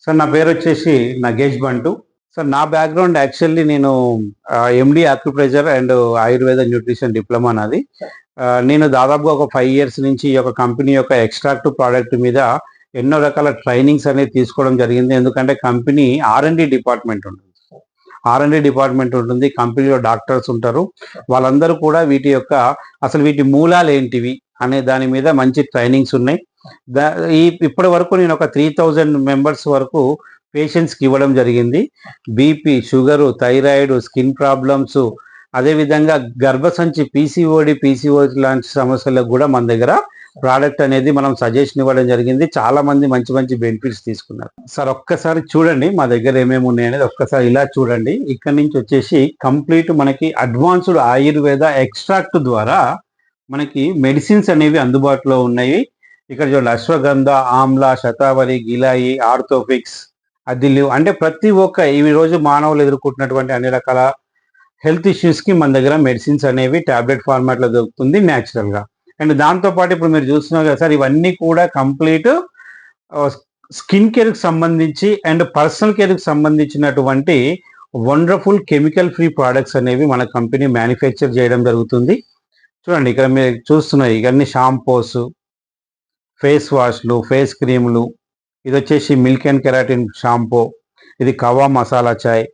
Sir నా పేరు వచ్చేసి నగేష్ బంటు. సార్ నా బ్యాక్‌గ్రౌండ్ యాక్చువల్లీ నేను MD acupressure and Ayurveda nutrition diploma నాది. నేను దాదాపుగా ఒక 5 ఇయర్స్ నుంచి ఈ యొక్క కంపెనీ యొక్క ఎక్స్ట్రాక్టివ్ ప్రోడక్ట్ మీద ఎన్నో రకాల ట్రైనింగ్స్ అనేది తీసుకోవడం జరిగింది. ఎందుకంటే కంపెనీ ఆర్&డి డిపార్ట్‌మెంట్ ఉంటుంది. ఆర్&డి డిపార్ట్‌మెంట్ ఉంటుంది. కంపెనీలో డాక్టర్స్ ఉంటారు. వాళ్ళందరూ కూడా వీటి యొక్క అసలు వీటి మూలాలేంటివి అనే దాని మీద మంచి ట్రైనింగ్స్ ఉన్నాయి. దా ఈ ఇప్పటి వరకు నేను ఒక 3000 మెంబర్స్ వరకు పేషెంట్స్‌కి ఇవ్వడం జరిగింది. BP, sugar, thyroid, skin problems, అదేవిధంగా గర్భసంచి పీసీఓడి లాంటి సమస్యలకు కూడా మన దగ్గర ప్రోడక్ట్ అనేది మనం సజెషన్ ఇవ్వడం జరిగింది. చాలా మంది మంచి మంచి బెనిఫిట్స్ తీసుకున్నారు. సార్ ఒక్కసారి చూడండి మా దగ్గర ఏమేమి ఉన్నాయనేది ఒక్కసారి ఇలా చూడండి. ఇక్కడ నుంచి వచ్చేసి కంప్లీట్ మనకి అడ్వాన్స్డ్ ఆయుర్వేద ఎక్స్ట్రాక్ట్ ద్వారా మనకి మెడిసిన్స్ అనేవి అందుబాటులో ఉన్నాయి. ఇక్కడ చూడండి అశ్వగంధ, ఆమ్ల, శతావరి, గిలాయి, ఆర్థోఫిక్స్, అదిలివ్ అంటే ప్రతి ఒక్క ఈ రోజు మానవులు ఎదుర్కొంటున్నటువంటి అన్ని రకాల హెల్త్ ఇష్యూస్కి మన దగ్గర మెడిసిన్స్ అనేవి టాబ్లెట్ ఫార్మాట్లో దొరుకుతుంది న్యాచురల్గా. అండ్ దాంతోపాటు ఇప్పుడు మీరు చూస్తున్నారు కదా సార్, ఇవన్నీ కూడా కంప్లీట్ స్కిన్ కేర్కి సంబంధించి అండ్ పర్సనల్ కేర్కి సంబంధించినటువంటి వండర్ఫుల్ కెమికల్ ఫ్రీ ప్రోడక్ట్స్ అనేవి మన కంపెనీ మ్యానుఫ్యాక్చర్ చేయడం జరుగుతుంది. చూడండి ఇక్కడ మీరు చూస్తున్నారు ఇవన్నీ షాంపూస్, ఫేస్ వాష్లు, ఫేస్ క్రీములు. ఇది వచ్చేసి మిల్క్ అండ్ కెరాటిన్ షాంపూ, ఇది కవా మసాలా చాయ్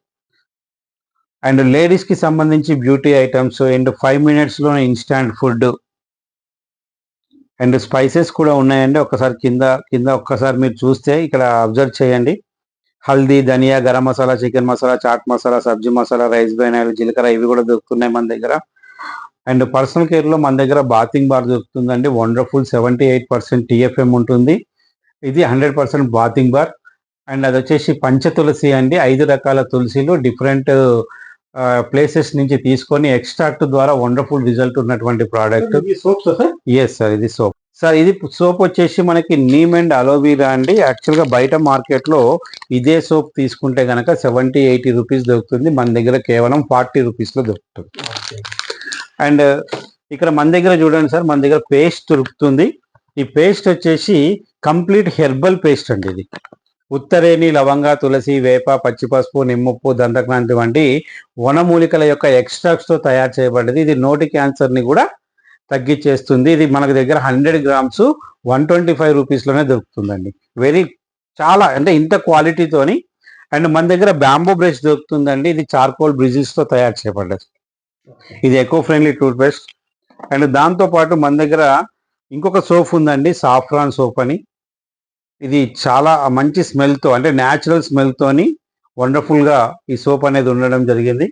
అండ్ లేడీస్కి సంబంధించి బ్యూటీ ఐటమ్స్ అండ్ 5 మినిట్స్లో ఇన్స్టాంట్ ఫుడ్ అండ్ స్పైసెస్ కూడా ఉన్నాయండి. ఒక్కసారి కింద కింద ఒక్కసారి మీరు చూస్తే ఇక్కడ అబ్జర్వ్ చేయండి. హల్దీ, ధనియా, గరం మసాలా, చికెన్ మసాలా, చాట్ మసాలా, సబ్జీ మసాలా, రైస్ బ్రాన్ ఆయిల్, జీలకర్ర ఇవి కూడా దొరుకుతున్నాయి మన దగ్గర. అండ్ పర్సనల్ కేర్లో మన దగ్గర బాతింగ్ బార్ దొరుకుతుందండి. వండర్ఫుల్ 78% TFM ఉంటుంది. ఇది 100% బాతింగ్ బార్. అండ్ అది వచ్చేసి పంచతులసి అండి. 5 రకాల తులసిలు డిఫరెంట్ ప్లేసెస్ నుంచి తీసుకొని ఎక్స్ట్రాక్ట్ ద్వారా వండర్ఫుల్ రిజల్ట్ ఉన్నటువంటి ప్రోడక్ట్. ఎస్ సార్, ఇది సోప్. సార్ ఇది సోప్ వచ్చేసి మనకి నీమ్ అండ్ అలోవీరా అండి. యాక్చువల్గా బయట మార్కెట్లో ఇదే సోప్ తీసుకుంటే కనుక 70-80 రూపీస్ దొరుకుతుంది. మన దగ్గర కేవలం 40 రూపీస్లో దొరుకుతుంది. అండ్ ఇక్కడ మన దగ్గర చూడండి సార్, మన దగ్గర పేస్ట్ దొరుకుతుంది. ఈ పేస్ట్ వచ్చేసి కంప్లీట్ హెర్బల్ పేస్ట్ అండి. ఇది ఉత్తరేణి, లవంగ, తులసి, వేప, పచ్చిపసుపు, నిమ్మప్పు, దంతక్రాంతి వంటి వనమూలికల యొక్క ఎక్స్ట్రాక్ట్స్తో తయారు చేయబడ్డది. ఇది నోటి క్యాన్సర్ని కూడా తగ్గించేస్తుంది. ఇది మనకు దగ్గర 100 గ్రామ్స్ 125 రూపీస్లోనే దొరుకుతుందండి. చాలా అంటే ఇంత క్వాలిటీతోని. అండ్ మన దగ్గర బ్యాంబూ బ్రష్ దొరుకుతుందండి. ఇది చార్కోల్ బ్రిజిల్స్తో తయారు చేయబడ్డది. ఇది eco friendly tooth paste. And దాంతోపాటు మన దగ్గర ఇంకొక సోప్ ఉందండి, సాఫ్రాన్ సోప్ అని. ఇది చాలా మంచి స్మెల్తో అంటే న్యాచురల్ స్మెల్తోని వండర్ఫుల్గా ఈ సోప్ అనేది ఉండడం జరిగింది.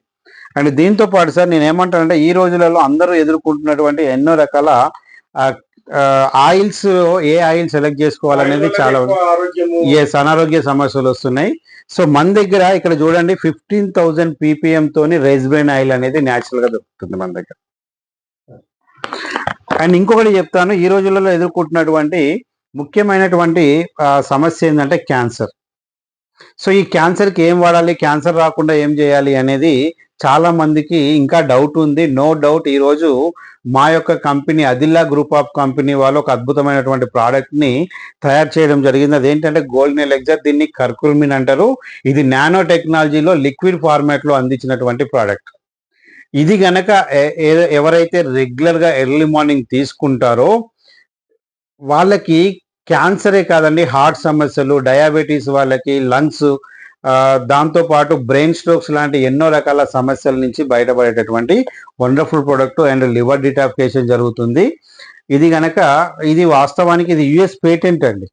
అండ్ దీంతో పాటు సార్ నేను ఏమంటానంటే ఈ రోజులలో అందరూ ఎదుర్కొంటున్నటువంటి ఎన్నో రకాల ఆయిల్స్, ఏ ఆయిల్ సెలెక్ట్ చేసుకోవాలనేది చాలా అనారోగ్య సమస్యలు వస్తున్నాయి. సో మన దగ్గర ఇక్కడ చూడండి 15,000 ppm తోని రైస్ బ్రాన్ ఆయిల్ అనేది న్యాచురల్గా దొరుకుతుంది మన దగ్గర. అండ్ ఇంకొకటి చెప్తాను, ఈ రోజులలో ఎదుర్కొంటున్నటువంటి ముఖ్యమైనటువంటి సమస్య ఏంటంటే క్యాన్సర్. సో ఈ క్యాన్సర్కి ఏం వాడాలి, క్యాన్సర్ రాకుండా ఏం చేయాలి అనేది చాలా మందికి ఇంకా డౌట్ ఉంది. నో డౌట్ ఈరోజు మా యొక్క కంపెనీ అదిల్లా గ్రూప్ ఆఫ్ కంపెనీ వాళ్ళు ఒక అద్భుతమైనటువంటి ప్రోడక్ట్ని తయారు చేయడం జరిగింది. అదేంటంటే గోల్డెన్ ఎలెక్జర్, దీన్ని కర్కుల్మిన్ అంటారు. ఇది నానో టెక్నాలజీలో లిక్విడ్ ఫార్మాట్లో అందించినటువంటి ప్రోడక్ట్. ఇది గనక ఎవరైతే రెగ్యులర్గా ఎర్లీ మార్నింగ్ తీసుకుంటారో వాళ్ళకి క్యాన్సరే కాదండి, హార్ట్ సమస్యలు, డయాబెటీస్ వాళ్ళకి, లంగ్స్, దాంతోపాటు బ్రెయిన్ స్ట్రోక్స్ లాంటి ఎన్నో రకాల సమస్యల నుంచి బయటపడేటటువంటి wonderful product. And liver detoxification జరుగుతుంది. ఇది వాస్తవానికి ఇది యుఎస్ పేటెంట్ అండి.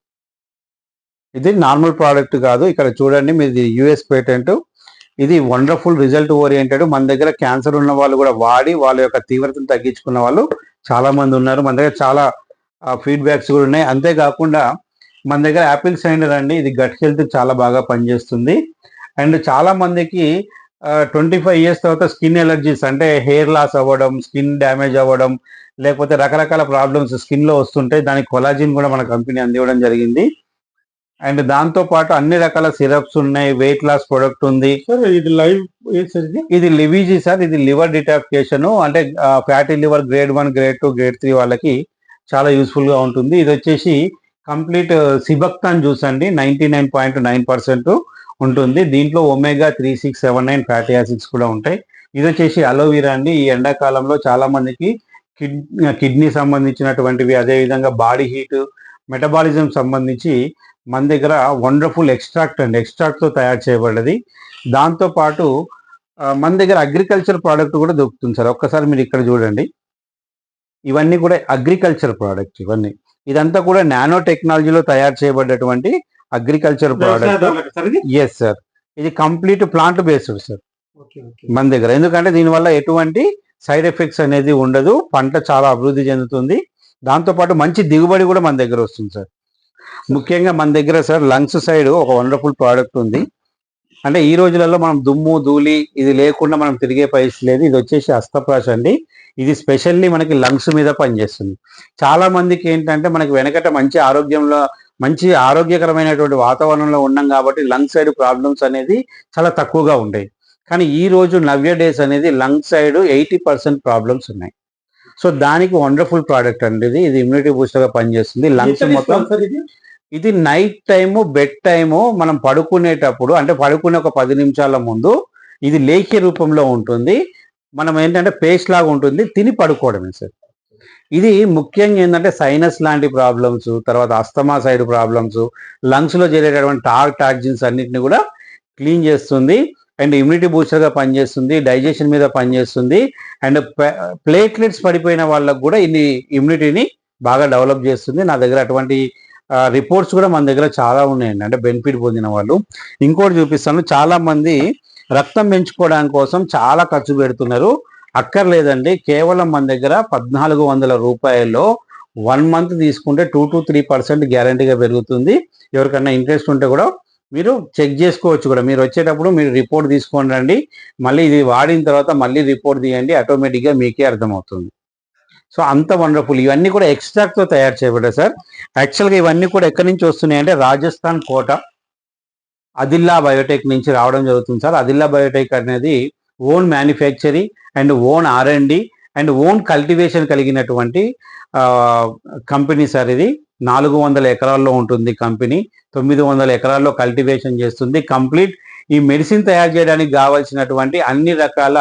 ఇది నార్మల్ ప్రోడక్ట్ కాదు. ఇక్కడ చూడండి మీది యుఎస్ పేటెంట్. ఇది వండర్ఫుల్ రిజల్ట్ ఓరియంటెడ్. మన దగ్గర క్యాన్సర్ ఉన్న వాళ్ళు కూడా వాడి వాళ్ళ యొక్క తీవ్రతను తగ్గించుకున్న వాళ్ళు చాలా మంది ఉన్నారు. మన దగ్గర చాలా ఫీడ్బ్యాక్స్ కూడా ఉన్నాయి. అంతేకాకుండా మన దగ్గర యాపిల్ సైడర్ అండి, ఇది గట్ హెల్త్ చాలా బాగా పనిచేస్తుంది. అండ్ చాలా మందికి 25 ఇయర్స్ తర్వాత స్కిన్ ఎలర్జీస్ అంటే హెయిర్ లాస్ అవ్వడం, స్కిన్ డ్యామేజ్ అవ్వడం, లేకపోతే రకరకాల ప్రాబ్లమ్స్ స్కిన్లో వస్తుంటాయి. దానికి కొలాజిన్ కూడా మన కంపెనీ అందివ్వడం జరిగింది. అండ్ దాంతోపాటు అన్ని రకాల సిరప్స్ ఉన్నాయి, వెయిట్ లాస్ ప్రొడక్ట్ ఉంది. ఇది లివిజీ సార్, ఇది లివర్ డిటాక్సిఫికేషన్ అంటే fatty liver grade 1, grade 2, grade 3 వాళ్ళకి చాలా యూస్ఫుల్గా ఉంటుంది. ఇది వచ్చేసి కంప్లీట్ సిబక్తాన్ జ్యూస్ అండి, 99.9% ఉంటుంది. దీంట్లో ఒమేగా 3679 ఫ్యాటీ యాసిడ్స్ కూడా ఉంటాయి. ఇది వచ్చేసి అలోవీరా అండి. ఈ ఎండాకాలంలో చాలా మందికి కిడ్నీ సంబంధించినటువంటివి, అదేవిధంగా బాడీ హీట్, మెటబాలిజం సంబంధించి మన దగ్గర వండర్ఫుల్ ఎక్స్ట్రాక్ట్ అండి, ఎక్స్ట్రాక్ట్తో తయారు చేయబడ్డది. దాంతోపాటు మన దగ్గర అగ్రికల్చర్ ప్రోడక్ట్ కూడా దొరుకుతుంది సార్. ఒక్కసారి మీరు ఇక్కడ చూడండి, ఇవన్నీ కూడా అగ్రికల్చర్ ప్రోడక్ట్. ఇదంతా కూడా నానో టెక్నాలజీలో తయారు చేయబడ్డటువంటి అగ్రికల్చర్ ప్రోడక్ట్. ఎస్ సార్, ఇది కంప్లీట్ ప్లాంట్ బేస్డ్ సార్ మన దగ్గర. ఎందుకంటే దీనివల్ల ఎటువంటి సైడ్ ఎఫెక్ట్స్ అనేది ఉండదు, పంట చాలా అభివృద్ధి చెందుతుంది. దాంతోపాటు మంచి దిగుబడి కూడా మన దగ్గర వస్తుంది సార్. ముఖ్యంగా మన దగ్గర సార్ లంగ్స్ సైడ్ ఒక వండర్ఫుల్ ప్రోడక్ట్ ఉంది. అంటే ఈ రోజులలో మనం దుమ్ము ధూళి ఇది లేకుండా మనం తిరిగే పరిస్థితి లేదు. ఇది వచ్చేసి అస్తప్రాష్ అండి. ఇది స్పెషల్లీ మనకి లంగ్స్ మీద పనిచేస్తుంది. చాలా మందికి ఏంటంటే మనకి వెనకట మంచి ఆరోగ్యకరమైనటువంటి వాతావరణంలో ఉన్నాం కాబట్టి లంగ్ సైడ్ ప్రాబ్లమ్స్ అనేది చాలా తక్కువగా ఉంటాయి. కానీ ఈ రోజు నవ్య డేస్ అనేది లంగ్ సైడ్ 80% ప్రాబ్లమ్స్ ఉన్నాయి. సో దానికి వండర్ఫుల్ ప్రోడక్ట్ అండి ఇది ఇమ్యూనిటీ బూస్టర్ గా పనిచేస్తుంది. లంగ్స్ మొత్తం ఇది నైట్ టైము, బెడ్ టైము, మనం పడుకునేటప్పుడు, అంటే పడుకునే ఒక 10 నిమిషాల ముందు ఇది లేఖ్య రూపంలో ఉంటుంది. మనం ఏంటంటే పేస్ట్ లాగా ఉంటుంది, తిని పడుకోవడమే సార్. ఇది ముఖ్యంగా ఏంటంటే సైనస్ లాంటి ప్రాబ్లమ్స్, తర్వాత అస్తమా సైడ్ ప్రాబ్లమ్స్, లంగ్స్లో చేరేటటువంటి టాక్సిన్స్ అన్నిటిని కూడా క్లీన్ చేస్తుంది. అండ్ ఇమ్యూనిటీ బూస్టర్గా పనిచేస్తుంది, డైజెషన్ మీద పనిచేస్తుంది. అండ్ ప్లేట్లెట్స్ పడిపోయిన వాళ్ళకు కూడా ఇది ఇమ్యూనిటీని బాగా డెవలప్ చేస్తుంది. నా దగ్గర అటువంటి రిపోర్ట్స్ కూడా మన దగ్గర చాలా ఉన్నాయండి, అంటే బెనిఫిట్ పొందిన వాళ్ళు. ఇంకోటి చూపిస్తాను, చాలా మంది రక్తం పెంచుకోవడానికి కోసం చాలా ఖర్చు పెడుతున్నారు. అక్కర్లేదండి, కేవలం మన దగ్గర 1400 రూపాయల్లో 1 మంత్ తీసుకుంటే 2 to 3% గ్యారంటీగా పెరుగుతుంది. ఎవరికన్నా ఇంట్రెస్ట్ ఉంటే కూడా మీరు చెక్ చేసుకోవచ్చు కూడా. మీరు వచ్చేటప్పుడు మీరు రిపోర్ట్ తీసుకొని రండి, మళ్ళీ ఇది వాడిన తర్వాత మళ్ళీ రిపోర్ట్ తీయండి, ఆటోమేటిక్గా మీకే అర్థమవుతుంది. సో అంత వండర్ఫుల్. ఇవన్నీ కూడా ఎక్స్ట్రాక్ట్తో తయారు చేయబడ్డాయి సార్. యాక్చువల్గా ఇవన్నీ కూడా ఎక్కడి నుంచి వస్తున్నాయి అంటే రాజస్థాన్ కోట అదిల్లా బయోటెక్ నుంచి రావడం జరుగుతుంది సార్. అదిల్లా బయోటెక్ అనేది own manufacturing and own R&D and own cultivation కలిగినటువంటి కంపెనీ సార్. ఇది 400 ఎకరాల్లో ఉంటుంది కంపెనీ, 900 ఎకరాల్లో కల్టివేషన్ చేస్తుంది. కంప్లీట్ ఈ మెడిసిన్ తయారు చేయడానికి కావాల్సినటువంటి అన్ని రకాల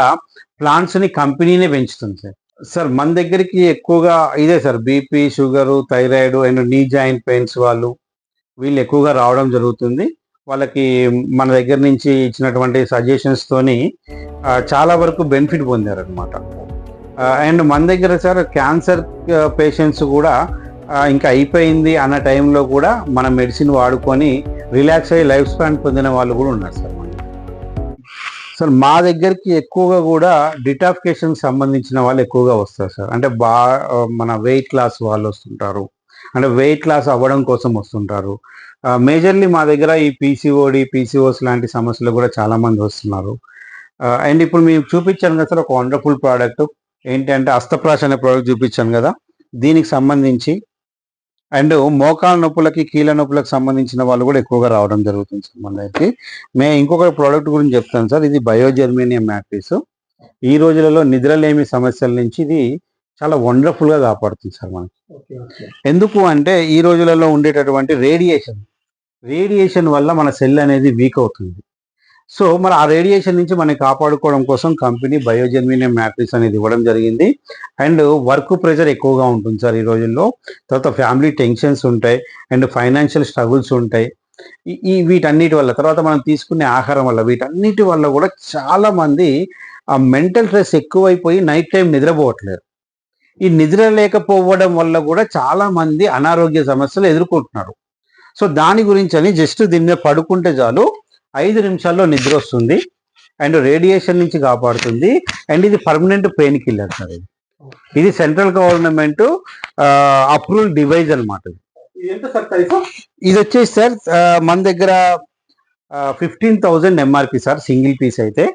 ప్లాంట్స్ని కంపెనీనే పెంచుతుంది సార్. సార్ మన దగ్గరికి ఎక్కువగా ఇదే sir, BP, sugar, thyroid and knee joint pains వీళ్ళు ఎక్కువగా రావడం జరుగుతుంది. వాళ్ళకి మన దగ్గర నుంచి ఇచ్చినటువంటి సజెషన్స్తోని చాలా వరకు బెనిఫిట్ పొందారనమాట. అండ్ మన దగ్గర సార్ క్యాన్సర్ పేషెంట్స్ కూడా ఇంకా అయిపోయింది అన్న టైంలో కూడా మన మెడిసిన్ వాడుకొని రిలాక్స్ అయ్యి లైఫ్ స్పాన్ పొందిన వాళ్ళు కూడా ఉన్నారు సార్. సార్ మా దగ్గరికి ఎక్కువగా కూడా డిటాఫికేషన్ సంబంధించిన వాళ్ళు ఎక్కువగా వస్తారు సార్. అంటే మన వెయిట్ లాస్ వాళ్ళు వస్తుంటారు, అంటే వెయిట్ లాస్ అవ్వడం కోసం వస్తుంటారు. మేజర్లీ మా దగ్గర ఈ PCOS లాంటి సమస్యలు కూడా చాలా మంది వస్తున్నారు. అండ్ ఇప్పుడు మేము చూపించాను కదా సార్ ఒక వండర్ఫుల్ ప్రోడక్ట్ ఏంటంటే అస్తప్రాష్ అనే ప్రోడక్ట్ చూపించాను కదా, దీనికి సంబంధించి అండ్ మోకాల నొప్పులకి, కీళ్ళ నొప్పులకు సంబంధించిన వాళ్ళు కూడా ఎక్కువగా రావడం జరుగుతుంది సార్ మన దగ్గరికి. ఇంకొక ప్రోడక్ట్ గురించి చెప్తాను సార్. ఇది బయోజర్మేనియం మ్యాట్రిక్స్. ఈ రోజులలో నిద్రలేమి సమస్యల నుంచి ఇది చాలా వండర్ఫుల్గా కాపాడుతుంది సార్ మనకి. ఎందుకు అంటే ఈ రోజులలో ఉండేటటువంటి రేడియేషన్ వల్ల మన సెల్ అనేది వీక్ అవుతుంది. సో మరి ఆ రేడియేషన్ నుంచి మనం కాపాడుకోవడం కోసం కంపెనీ బయోజర్మేనియం మ్యాట్రిక్స్ అనేది ఇవ్వడం జరిగింది. అండ్ వర్క్ ప్రెషర్ ఎక్కువగా ఉంటుంది సార్ ఈ రోజుల్లో, తర్వాత ఫ్యామిలీ టెన్షన్స్ ఉంటాయి అండ్ ఫైనాన్షియల్ స్ట్రగుల్స్ ఉంటాయి. వీటన్నిటి వల్ల, తర్వాత మనం తీసుకునే ఆహారం వల్ల, వీటన్నిటి వల్ల కూడా చాలా మంది ఆ మెంటల్ స్ట్రెస్ ఎక్కువైపోయి నైట్ టైం నిద్రపోవట్లేదు. ఈ నిద్ర లేకపోవడం వల్ల కూడా చాలా మంది అనారోగ్య సమస్యలు ఎదుర్కొంటున్నారు. సో దాని గురించి అని జస్ట్ దీన్ని పడుకుంటే చాలు 5 నిమిషాల్లో నిద్ర వస్తుంది అండ్ రేడియేషన్ నుంచి కాపాడుతుంది. అండ్ ఇది పర్మనెంట్ పెయిన్ కిల్లర్ సార్. ఇది సెంట్రల్ గవర్నమెంట్ అప్రూవ్డ్ డివైజ్ అనమాట. ఇది వచ్చేసి సార్ మన దగ్గర 15,000 MRP సార్ సింగిల్ పీస్ అయితే.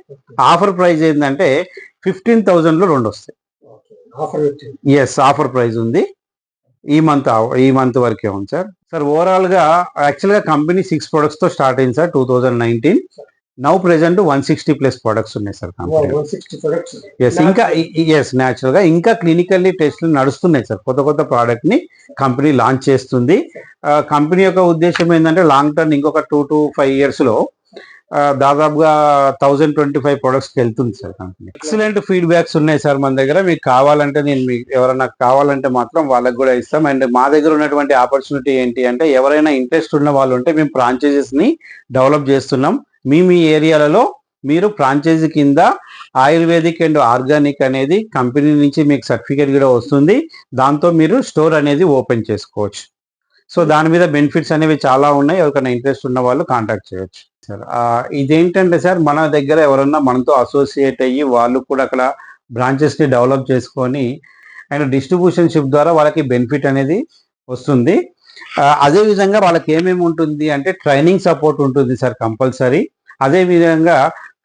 ఆఫర్ ప్రైస్ ఏంటంటే 15,000లో 2 వస్తాయి. ఎస్, ఆఫర్ ప్రైస్ ఉంది. ఈ మంత్ వరకే ఉంది సార్. ఓవరాల్ గా యాక్చువల్ గా కంపెనీ 6 ప్రొడక్ట్స్ తో స్టార్ట్ అయింది సార్ 2019. నౌ ప్రెసెంట్ 160+ ప్రొడక్ట్స్ ఉన్నాయి సార్ కంపెనీ. 160 ప్రొడక్ట్స్. ఎస్, ఇంకా ఎస్ న్యాచురల్ గా ఇంకా క్లినికల్లీ టెస్ట్లు నడుస్తున్నాయి సార్. కొత్త కొత్త ప్రోడక్ట్ ని కంపెనీ లాంచ్ చేస్తుంది. కంపెనీ యొక్క ఉద్దేశం ఏంటంటే లాంగ్ టర్మ్ ఇంకొక 2 to 5 years లో దాదాపుగా 1025 ప్రొడక్ట్స్కి వెళ్తుంది సార్ కంపెనీ. ఎక్సలెంట్ ఫీడ్బ్యాక్స్ ఉన్నాయి సార్ మన దగ్గర. మీకు కావాలంటే నేను మీకు ఎవరైనా కావాలంటే మాత్రం వాళ్ళకి కూడా ఇస్తాం. అండ్ మా దగ్గర ఉన్నటువంటి ఆపర్చునిటీ ఏంటి అంటే ఎవరైనా ఇంట్రెస్ట్ ఉన్న వాళ్ళు ఉంటే మేము ఫ్రాంచైజెస్ ని డెవలప్ చేస్తున్నాం. మీ ఏరియాలలో మీరు ఫ్రాంచైజీ కింద ఆయుర్వేదిక్ అండ్ ఆర్గానిక్ అనేది కంపెనీ నుంచి మీకు సర్టిఫికేట్ కూడా వస్తుంది. దాంతో మీరు స్టోర్ అనేది ఓపెన్ చేసుకోవచ్చు. సో దాని మీద బెనిఫిట్స్ అనేవి చాలా ఉన్నాయి. ఎవరికైనా ఇంట్రెస్ట్ ఉన్న వాళ్ళు కాంటాక్ట్ చేయొచ్చు సార్. ఇదేంటంటే సార్ మన దగ్గర ఎవరన్నా మనతో అసోసియేట్ అయ్యి వాళ్ళు కూడా అక్కడ బ్రాంచెస్ ని డెవలప్ చేసుకొని అండ్ డిస్ట్రిబ్యూషన్ షిప్ ద్వారా వాళ్ళకి బెనిఫిట్ అనేది వస్తుంది. అదే విధంగా వాళ్ళకి ఏమేమి ఉంటుంది అంటే ట్రైనింగ్ సపోర్ట్ ఉంటుంది సార్ కంపల్సరీ. అదే విధంగా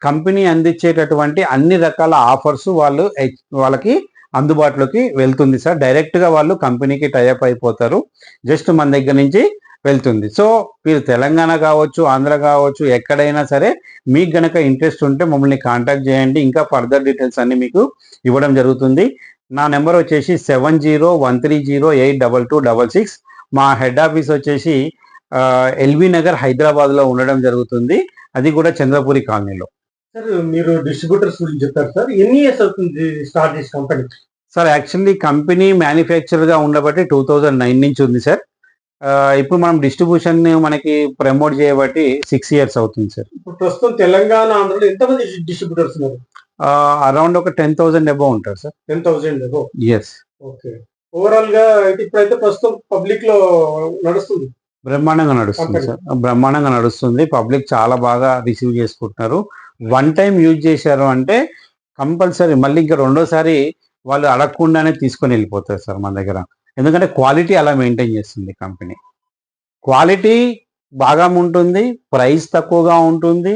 కంపెనీ అందించేటటువంటి అన్ని రకాల ఆఫర్స్ వాళ్ళకి అందుబాటులోకి వెళ్తుంది సార్. డైరెక్ట్ గా వాళ్ళు కంపెనీకి టైఅప్ అయిపోతారు. జస్ట్ మన దగ్గర నుంచి వెళ్తుంది. సో మీరు తెలంగాణ కావచ్చు, ఆంధ్ర కావచ్చు, ఎక్కడైనా సరే మీకు గనక ఇంట్రెస్ట్ ఉంటే మమ్మల్ని కాంటాక్ట్ చేయండి. ఇంకా ఫర్దర్ డీటెయిల్స్ అన్ని మీకు ఇవ్వడం జరుగుతుంది. నా నెంబర్ వచ్చేసి 7013082266. మా హెడ్ ఆఫీస్ వచ్చేసి ఎల్బీ నగర్ హైదరాబాద్ లో ఉండడం జరుగుతుంది. అది కూడా చంద్రపురి కాలనీలో. సార్ మీరు డిస్ట్రిబ్యూటర్స్ గురించి చెప్పారు సార్. ఎన్ని ఇయర్స్ అవుతుంది స్టార్ట్ చేసిన company? Sir actually company manufacture గా ఉండబట్టి 2009 నుంచి ఉంది సార్. ఇప్పుడు మనం డిస్ట్రిబ్యూషన్ మనకి ప్రమోట్ చేయబట్టి 6 years అవుతుంది సార్. ఇప్పుడు ప్రస్తుతం తెలంగాణ, ఆంధ్రలో ఎంతమంది డిస్ట్రిబ్యూటర్స్ ఉన్నారు? అరౌండ్ ఒక 10,000 అబౌవ్ ఉంటారు sir. 10,000 above. Yes. Okay. Overall గా ఇప్పుడైతే ప్రస్తుతం పబ్లిక్ లో నడుస్తుంది. బ్రహ్మాండంగా నడుస్తుంది సార్. బ్రహ్మాండంగా నడుస్తుంది. పబ్లిక్ చాలా బాగా రిసీవ్ చేసుకుంటున్నారు. వన్ టైం యూజ్ చేశారు అంటే కంపల్సరీ మళ్ళీ ఇంకా రెండోసారి వాళ్ళు అడగకుండానే తీసుకొని వెళ్ళిపోతారు సార్ మన దగ్గర. ఎందుకంటే క్వాలిటీ అలా మెయింటైన్ చేస్తుంది కంపెనీ. క్వాలిటీ బాగా ఉంటుంది, ప్రైస్ తక్కువగా ఉంటుంది.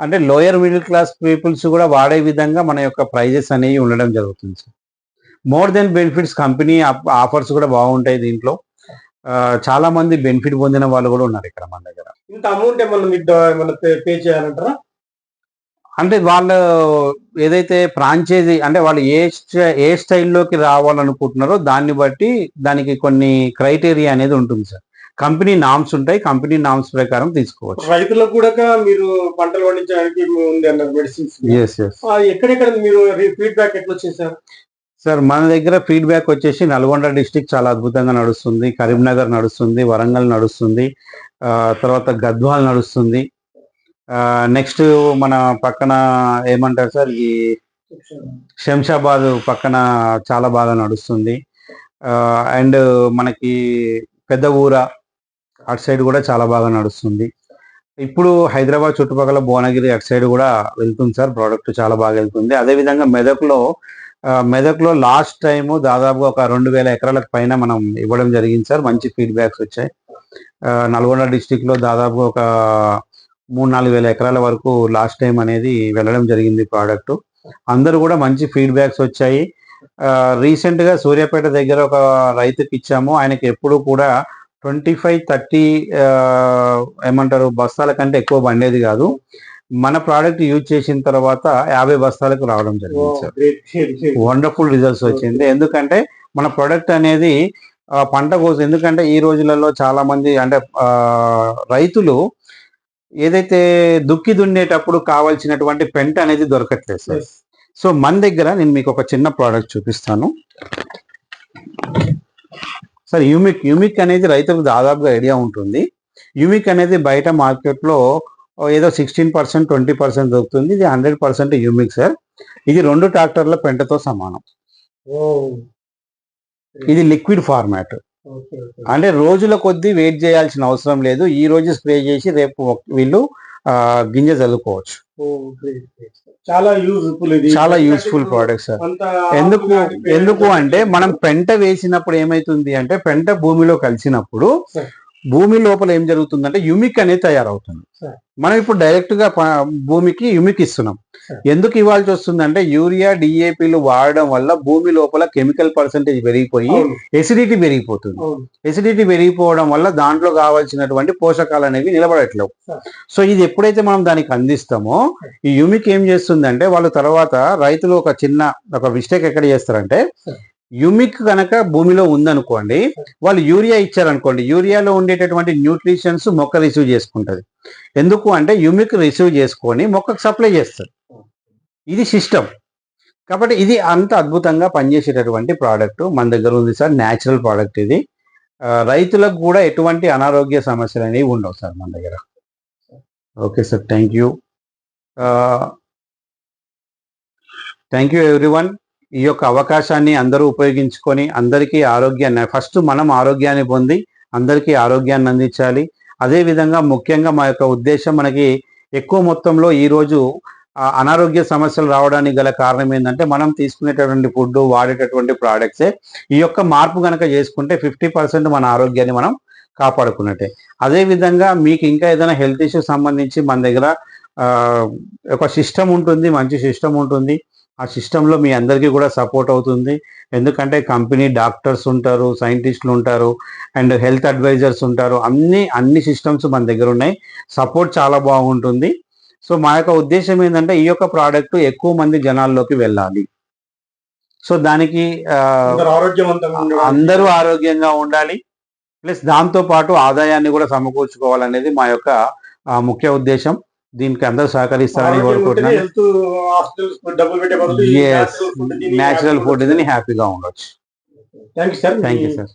అంటే లోయర్ మిడిల్ క్లాస్ పీపుల్స్ కూడా వాడే విధంగా మన యొక్క ప్రైజెస్ అనేవి ఉండడం జరుగుతుంది sir. More than benefits company offers కూడా బాగుంటాయి దీంట్లో. చాలా మంది బెనిఫిట్ పొందిన వాళ్ళు కూడా ఉన్నారు ఇక్కడ మన దగ్గర. ఇంత అమౌంట్ ఏమన్నా పే చేయాలంటారా? అంటే వాళ్ళు ఏదైతే ఫ్రాంచైజీ అంటే వాళ్ళు ఏ స్టైల్లోకి రావాలనుకుంటున్నారో దాన్ని బట్టి దానికి కొన్ని క్రైటీరియా అనేది ఉంటుంది సార్. కంపెనీ నామ్స్ ఉంటాయి. కంపెనీ నామ్స్ ప్రకారం తీసుకోవచ్చు. రైతులకు కూడా మీరు పంటలు పండించడానికి ఉంది అన్నారు మెడిసిన్స్. Yes yes. ఎక్కడెక్కడ మీరు ఫీడ్బ్యాక్ ఎట్లా వచ్చింది సార్? సార్ మన దగ్గర ఫీడ్బ్యాక్ వచ్చేసి నల్గొండ డిస్టిక్ చాలా అద్భుతంగా నడుస్తుంది, కరీంనగర్ నడుస్తుంది, వరంగల్ నడుస్తుంది, తర్వాత గద్వాల్ నడుస్తుంది. నెక్స్ట్ మన పక్కన ఏమంటారు సార్ ఈ శంషాబాద్ పక్కన చాలా బాగా నడుస్తుంది. అండ్ మనకి పెద్ద ఊర అటు సైడ్ కూడా చాలా బాగా నడుస్తుంది. ఇప్పుడు హైదరాబాద్ చుట్టుపక్కల భువనగిరి అటు సైడ్ కూడా వెళ్తుంది సార్. ప్రోడక్ట్ చాలా బాగా వెళ్తుంది. అదేవిధంగా మెదక్లో లాస్ట్ టైం దాదాపుగా ఒక 2,000 ఎకరాలకు పైన మనం ఇవ్వడం జరిగింది సార్. మంచి ఫీడ్బ్యాక్స్ వచ్చాయి. నల్గొండ డిస్టిక్ లో దాదాపుగా ఒక 3-4 ఎకరాల వరకు లాస్ట్ టైం అనేది వెళ్ళడం జరిగింది ప్రోడక్ట్. అందరూ కూడా మంచి ఫీడ్బ్యాక్స్ వచ్చాయి. రీసెంట్ గా సూర్యాపేట దగ్గర ఒక రైతుకి ఇచ్చాము. ఆయనకి ఎప్పుడు కూడా 25-30 ఏమంటారు బస్తాల కంటే ఎక్కువ బండేది కాదు. మన ప్రోడక్ట్ యూజ్ చేసిన తర్వాత 50 బస్తాలకు రావడం జరిగింది సార్. వండర్ఫుల్ రిజల్ట్స్ వచ్చింది. ఎందుకంటే మన ప్రోడక్ట్ అనేది పంట కోసం, ఎందుకంటే ఈ రోజులలో చాలా మంది అంటే రైతులు ఏదైతే దుక్కి దున్నేటప్పుడు కావాల్సినటువంటి పెంట అనేది దొరకట్లేదు సార్. సో మన దగ్గర నేను మీకు ఒక చిన్న ప్రోడక్ట్ చూపిస్తాను సార్. యూమిక్ అనేది రైతులకు దాదాపుగా ఐడియా ఉంటుంది. యూమిక్ అనేది బయట మార్కెట్లో ఏదో 16%, 20% దొరుకుతుంది. ఇది 100% యూమిక్ సార్. ఇది 2 ట్రాక్టర్ల పెంటతో సమానం. ఇది లిక్విడ్ ఫార్మాట్. అంటే రోజుల కొద్దీ వెయిట్ చేయాల్సిన అవసరం లేదు. ఈ రోజు స్ప్రే చేసి రేపు వీళ్ళు గింజ చల్లుకోవచ్చు. చాలా యూస్ఫుల్ ప్రోడక్ట్ సార్. ఎందుకు అంటే మనం పెంట వేసినప్పుడు ఏమైతుంది అంటే పెంట భూమిలో కలిసినప్పుడు భూమి లోపల ఏం జరుగుతుందంటే యుమిక్ అనేది తయారవుతుంది. Sure. మనం ఇప్పుడు డైరెక్ట్ గా భూమికి యుమిక్ ఇస్తున్నాం. Sure. ఎందుకు ఇవ్వాల్సి వస్తుందంటే యూరియా డిఏపిలు వాడడం వల్ల భూమి లోపల కెమికల్ పర్సెంటేజ్ పెరిగిపోయి అవును. ఎసిడిటీ పెరిగిపోతుంది. అవును. ఎసిడిటీ పెరిగిపోవడం వల్ల దాంట్లో కావాల్సినటువంటి పోషకాలు అనేవి నిలబడట్లేవు. Sure. సో ఇది ఎప్పుడైతే మనం దానికి అందిస్తామో ఈ యుమిక్ ఏం చేస్తుందంటే వాళ్ళు తర్వాత రైతులు ఒక మిస్టేక్ ఎక్కడ చేస్తారంటే Sure. యుమిక్ కనుక భూమిలో ఉందనుకోండి, వాళ్ళు యూరియా ఇచ్చారనుకోండి, యూరియాలో ఉండేటటువంటి న్యూట్రిషన్స్ మొక్క రిసీవ్ చేసుకుంటది. ఎందుకు అంటే యుమిక్ రిసీవ్ చేసుకొని మొక్కకు సప్లై చేస్తుంది. ఇది సిస్టమ్. కాబట్టి ఇది అంత అద్భుతంగా పనిచేసేటటువంటి ప్రోడక్ట్ మన దగ్గర ఉంది సార్. న్యాచురల్ ప్రోడక్ట్ ఇది. రైతులకు కూడా ఎటువంటి అనారోగ్య సమస్యలు అనేవి ఉండవు సార్ మన దగ్గర. Okay sir, thank you. Thank you everyone. ఈ యొక్క అవకాశాన్ని అందరూ ఉపయోగించుకొని అందరికీ ఆరోగ్యాన్ని, ఫస్ట్ మనం ఆరోగ్యాన్ని పొంది అందరికీ ఆరోగ్యాన్ని అందించాలి. అదేవిధంగా ముఖ్యంగా మా యొక్క ఉద్దేశం, మనకి ఎక్కువ మొత్తంలో ఈరోజు అనారోగ్య సమస్యలు రావడానికి గల కారణం ఏంటంటే మనం తీసుకునేటటువంటి ఫుడ్, వాడేటటువంటి ప్రోడక్ట్సే. ఈ యొక్క మార్పు కనుక చేసుకుంటే 50% మన ఆరోగ్యాన్ని మనం కాపాడుకున్నట్టే. అదేవిధంగా మీకు ఇంకా ఏదైనా హెల్త్ ఇష్యూ సంబంధించి మన దగ్గర ఒక సిస్టమ్ ఉంటుంది, మంచి సిస్టమ్ ఉంటుంది. ఆ సిస్టంలో మీ అందరికీ కూడా సపోర్ట్ అవుతుంది. ఎందుకంటే కంపెనీ డాక్టర్స్ ఉంటారు, సైంటిస్టులు ఉంటారు, అండ్ హెల్త్ అడ్వైజర్స్ ఉంటారు. అన్ని సిస్టమ్స్ మన దగ్గర ఉన్నాయి. సపోర్ట్ చాలా బాగుంటుంది. సో మా యొక్క ఉద్దేశం ఏంటంటే ఈ యొక్క ప్రోడక్ట్ ఎక్కువ మంది జనాల్లోకి వెళ్ళాలి. సో దానికి అందరూ ఆరోగ్యంగా ఉండాలి, ప్లస్ దాంతో పాటు ఆదాయాన్ని కూడా సమకూర్చుకోవాలనేది మా యొక్క ముఖ్య ఉద్దేశం. దీనికి అందరూ సహకరిస్తారని కోరుకుంటున్నాను. న్యాచురల్ ఫుడ్ ఇది హ్యాపీగా ఉండొచ్చు. Thank you sir.